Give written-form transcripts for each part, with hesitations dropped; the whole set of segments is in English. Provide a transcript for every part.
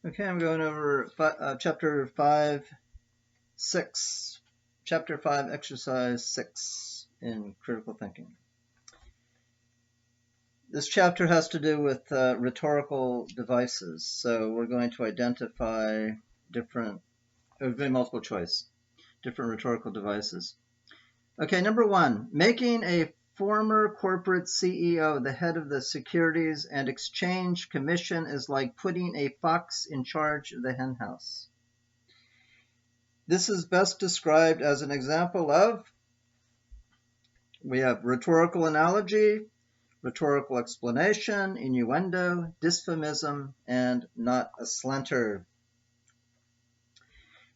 Okay, I'm going over chapter 5, 6. Chapter 5, exercise 6 in critical thinking. This chapter has to do with rhetorical devices. So we're going to identify different, it would be multiple choice, different rhetorical devices. Okay, number 1, making a former corporate CEO the head of the Securities and Exchange Commission is like putting a fox in charge of the henhouse. This is best described as an example of, we have rhetorical analogy, rhetorical explanation, innuendo, dysphemism, and not a slanter.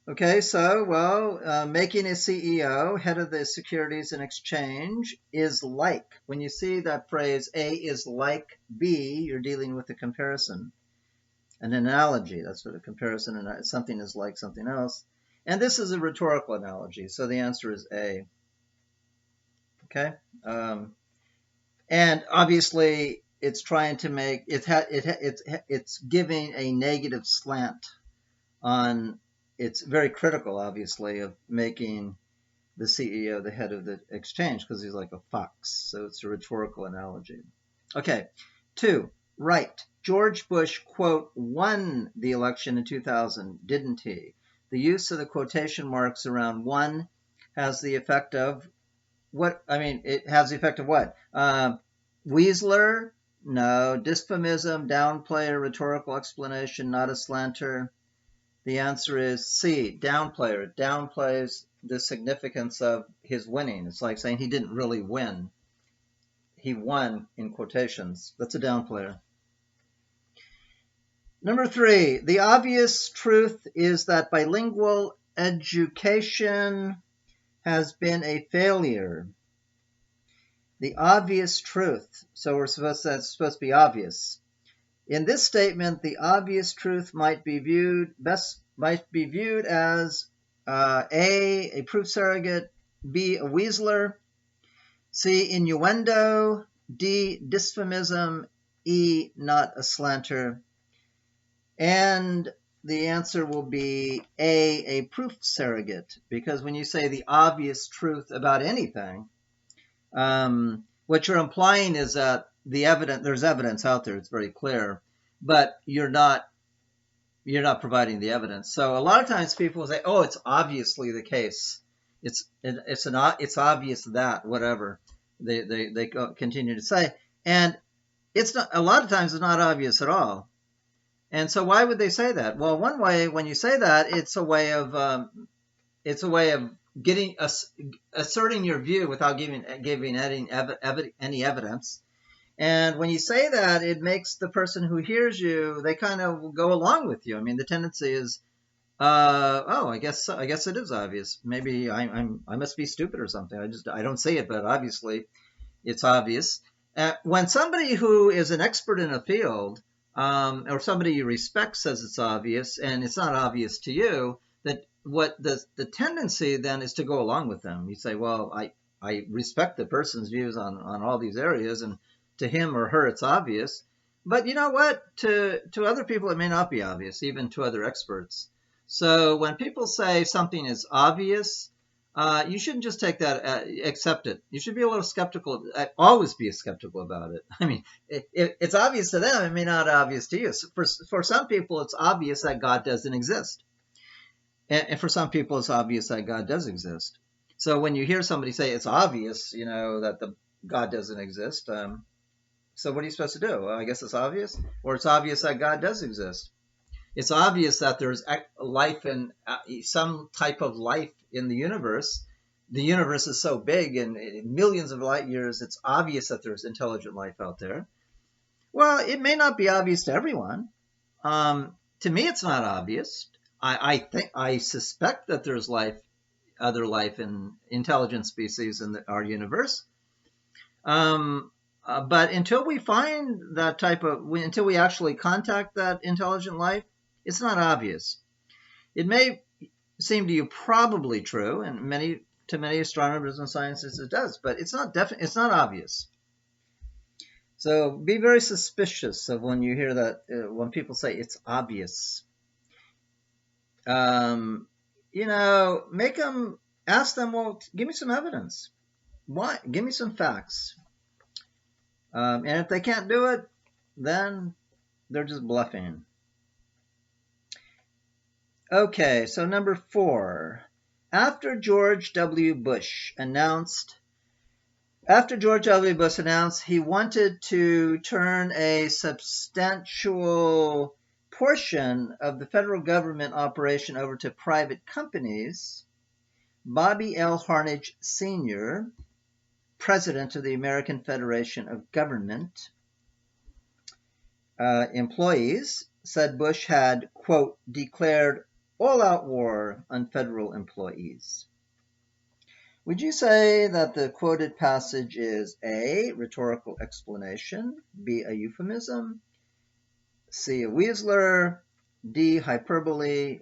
Okay, so, making a CEO, head of the Securities and Exchange, is like. When you see that phrase, A is like B, you're dealing with a comparison, an analogy. That's what a comparison, and something is like something else. And this is a rhetorical analogy, so the answer is A. Okay, and obviously it's trying to make it's giving a negative slant on. It's very critical, obviously, of making the CEO the head of the exchange because he's like a fox. So it's a rhetorical analogy. Okay, 2. Right. George Bush, quote, won the election in 2000, didn't he? The use of the quotation marks around won has the effect of what? I mean, it has the effect of what? Weasler? No. Dysphemism, downplayer, rhetorical explanation, not a slanter. The answer is C, downplayer. It downplays the significance of his winning. It's like saying he didn't really win. He won in quotations. That's a downplayer. Number 3, the obvious truth is that bilingual education has been a failure. The obvious truth. So that's supposed to be obvious. In this statement, the obvious truth might be viewed as A, proof surrogate, B, a weasler, C, innuendo, D, dysphemism, E, not a slanter. And the answer will be A, proof surrogate, because when you say the obvious truth about anything, what you're implying is that there's evidence out there, it's very clear, but you're not providing the evidence. So a lot of times people say, oh, it's obviously the case. It's obvious that, whatever they continue to say. And it's not, a lot of times it's not obvious at all. And so why would they say that? Well, one way, when you say that, it's a way of asserting your view without giving any evidence. And when you say that, it makes the person who hears you, they kind of go along with you. I mean, the tendency is, oh, I guess it is obvious. Maybe I must be stupid or something. I don't see it, but obviously it's obvious. When somebody who is an expert in a field, or somebody you respect says it's obvious, and it's not obvious to you, that what the tendency then is to go along with them. You say, well, I respect the person's views on all these areas, and to him or her it's obvious. But you know what? To other people it may not be obvious, even to other experts. So when people say something is obvious, you shouldn't just take that, accept it. You should be a little skeptical, always be skeptical about it. I mean, it's obvious to them, it may not be obvious to you. So for some people, it's obvious that God doesn't exist. And for some people, it's obvious that God does exist. So when you hear somebody say it's obvious, that God doesn't exist, so what are you supposed to do? Well, I guess it's obvious, or it's obvious that God does exist. It's obvious that there's life in some type of life in the universe. The universe is so big and millions of light years, it's obvious that there's intelligent life out there. Well, it may not be obvious to everyone. To me, it's not obvious. I suspect that there's other life in intelligent species in our universe. But until we find until we actually contact that intelligent life, it's not obvious. It may seem to you probably true, and to many astronomers and scientists it does, but it's not definite. It's not obvious. So be very suspicious of when you hear that, when people say it's obvious. Um, make them, ask them, well, give me some evidence. Why? Give me some facts. And if they can't do it, then they're just bluffing. Okay, so number 4. After George W. Bush announced he wanted to turn a substantial portion of the federal government operation over to private companies, Bobby L. Harnage Sr., president of the American Federation of Government Employees, said Bush had, quote, declared all-out war on federal employees. Would you say that the quoted passage is A, rhetorical explanation, B, a euphemism, C, a Weasler, D, hyperbole,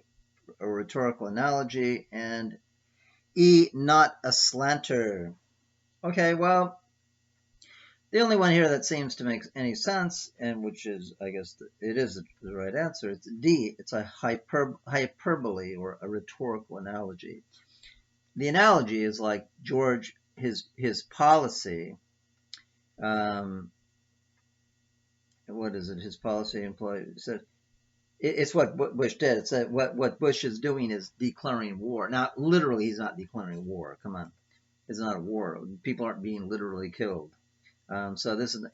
a rhetorical analogy, and E, not a slanter? Okay, well, the only one here that seems to make any sense, and which is, I guess, it is the right answer, it's D. It's a hyperbole or a rhetorical analogy. The analogy is like George, his policy. What is it? His policy employee said it's what Bush did. It's what Bush is doing is declaring war. Now, literally, he's not declaring war. Come on, it's not a war. People aren't being literally killed. So this is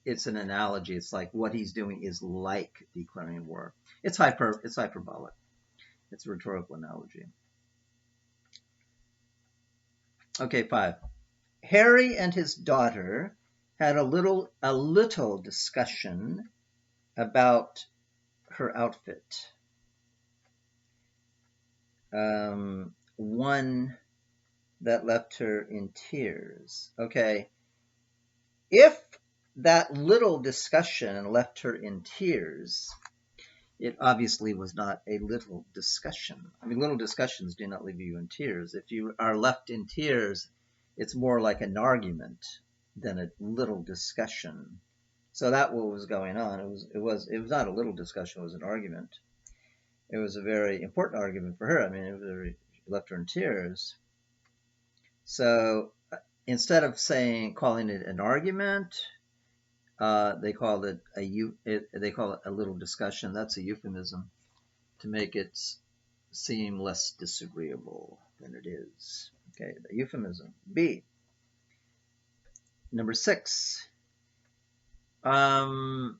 it's an analogy. It's like what he's doing is like declaring war. It's hyperbolic. It's a rhetorical analogy. Okay, 5. Harry and his daughter had a little discussion about her outfit. One that left her in tears. Okay. If that little discussion left her in tears, it obviously was not a little discussion. I mean, little discussions do not leave you in tears. If you are left in tears, it's more like an argument than a little discussion. So that's what was going on. It was not a little discussion, it was an argument. It was a very important argument for her. I mean, it left her in tears. So instead of calling it an argument, they call it a little discussion. That's a euphemism to make it seem less disagreeable than it is. Okay, the euphemism. B. Number 6. And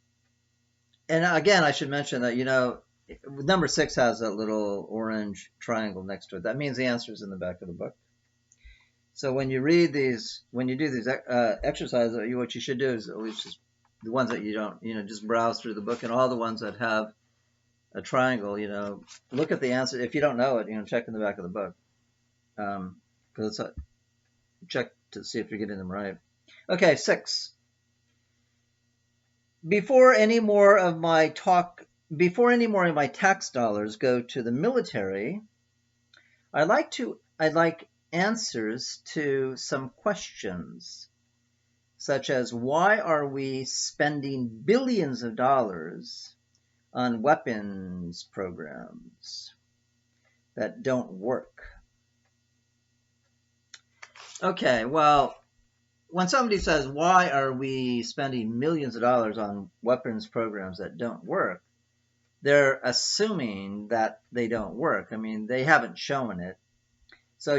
again, I should mention that number 6 has a little orange triangle next to it. That means the answer is in the back of the book. So when you do these exercises, what you should do is at least just the ones that you don't, just browse through the book, and all the ones that have a triangle, look at the answer. If you don't know it, check in the back of the book, because check to see if you're getting them right. Okay, 6. Before any more of my tax dollars go to the military, I'd like answers to some questions, such as why are we spending billions of dollars on weapons programs that don't work? Okay, well, when somebody says, why are we spending millions of dollars on weapons programs that don't work, they're assuming that they don't work. I mean, they haven't shown it. So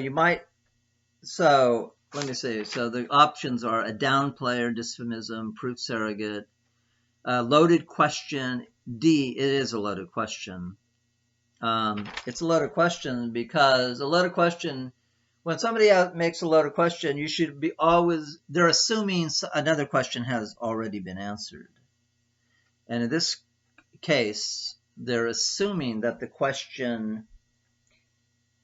let me see. So the options are a downplayer, dysphemism, proof surrogate, loaded question. D, it is a loaded question. It's a loaded question because a loaded question, when somebody makes a loaded question, you should be they're assuming another question has already been answered. And in this case, they're assuming that the question,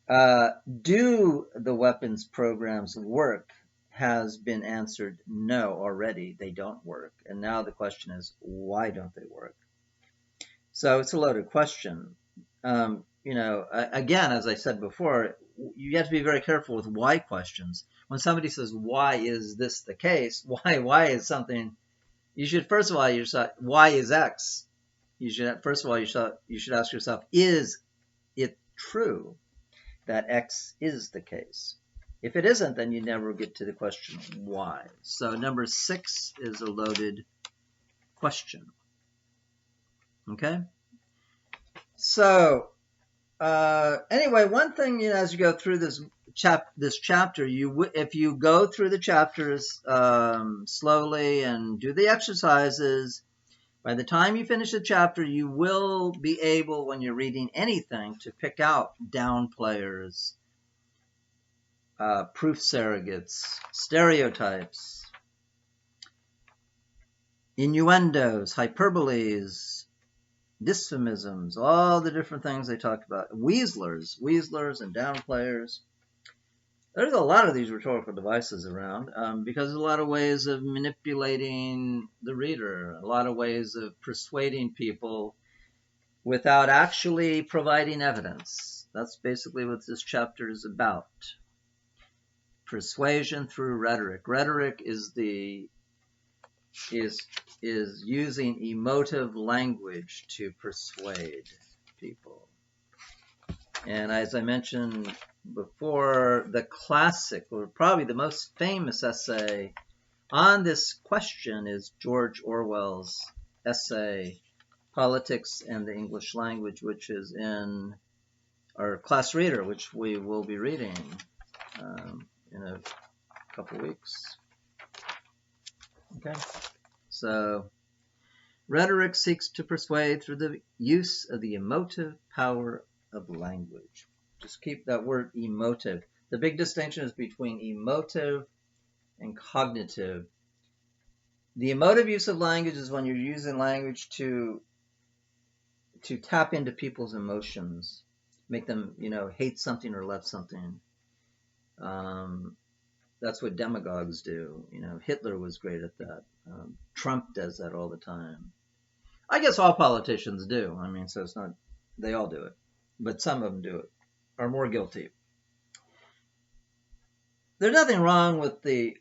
do the weapons programs work, has been answered no already. They don't work. And now the question is, why don't they work? So it's a loaded question. Again, as I said before, you have to be very careful with why questions. When somebody says, why is this the case? Why is something, you should first of all, why is X? You should ask yourself, is it true that X is the case? If it isn't, then you never get to the question why. So number 6 is a loaded question. Okay? So anyway, one thing, as you go through this chapter, if you go through the chapters slowly and do the exercises, by the time you finish the chapter, you will be able, when you're reading anything, to pick out downplayers, proof surrogates, stereotypes, innuendos, hyperboles, dysphemisms, all the different things they talk about. Weaslers and downplayers. There's a lot of these rhetorical devices around because there's a lot of ways of manipulating the reader, a lot of ways of persuading people without actually providing evidence. That's basically what this chapter is about. Persuasion through rhetoric. Rhetoric is using emotive language to persuade people. And as I mentioned before, the classic, or probably the most famous essay on this question is George Orwell's essay, Politics and the English Language, which is in our class reader, which we will be reading in a couple weeks. Okay, so rhetoric seeks to persuade through the use of the emotive power of language. Just keep that word emotive. The big distinction is between emotive and cognitive. The emotive use of language is when you're using language to tap into people's emotions, make them, hate something or love something. That's what demagogues do. Hitler was great at that. Trump does that all the time. I guess all politicians do. So it's not, they all do it, but some of them do it, are more guilty. There's nothing wrong with the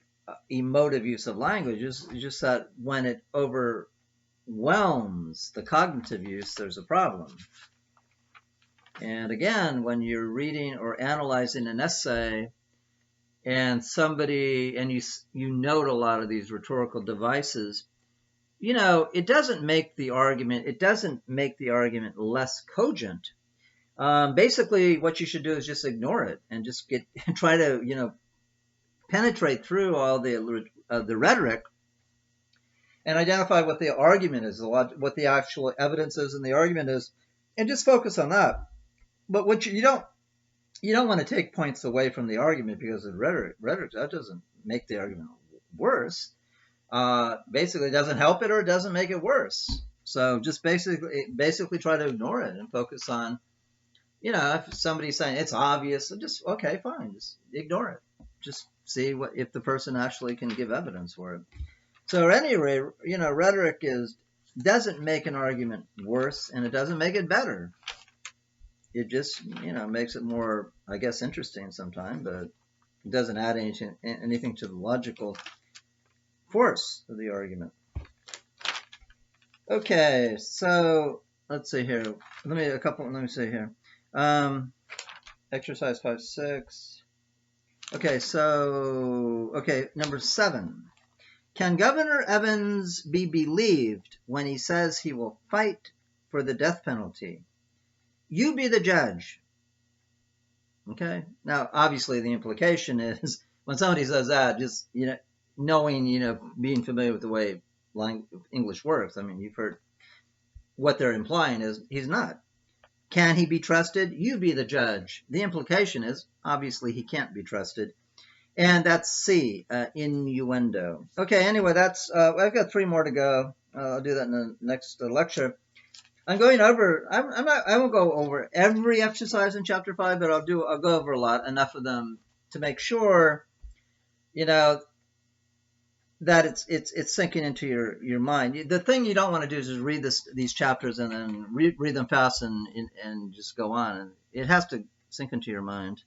emotive use of language. It's just that when it overwhelms the cognitive use, there's a problem. And again, when you're reading or analyzing an essay and you note a lot of these rhetorical devices, it doesn't make the argument less cogent. Basically, what you should do is just ignore it and just try to, penetrate through all the rhetoric and identify what the argument is, what the actual evidence is and the argument is, and just focus on that. But what you don't want to take points away from the argument because of rhetoric. That doesn't make the argument worse. Basically, it doesn't help it or it doesn't make it worse. So just basically try to ignore it and focus on, if somebody's saying it's obvious, just okay, fine, just ignore it. Just see if the person actually can give evidence for it. So at any rate, rhetoric doesn't make an argument worse and it doesn't make it better. It just, makes it more, I guess, interesting sometimes, but it doesn't add anything to the logical force of the argument. Okay, so let's see here. Let me see here. Exercise 5-6. Okay, number 7. Can Governor Evans be believed when he says he will fight for the death penalty? You be the judge. Okay? Now, obviously, the implication is when somebody says that, just, knowing, being familiar with the way English works, you've heard what they're implying is he's not. Can he be trusted? You be the judge. The implication is, obviously, he can't be trusted. And that's C, innuendo. Okay, anyway, that's I've got 3 more to go. I'll do that in the next lecture. I'm going over. I won't go over every exercise in chapter 5, but I'll go over a lot, enough of them to make sure, that it's sinking into your mind. The thing you don't want to do is just read these chapters and then read them fast and just go on. And it has to sink into your mind.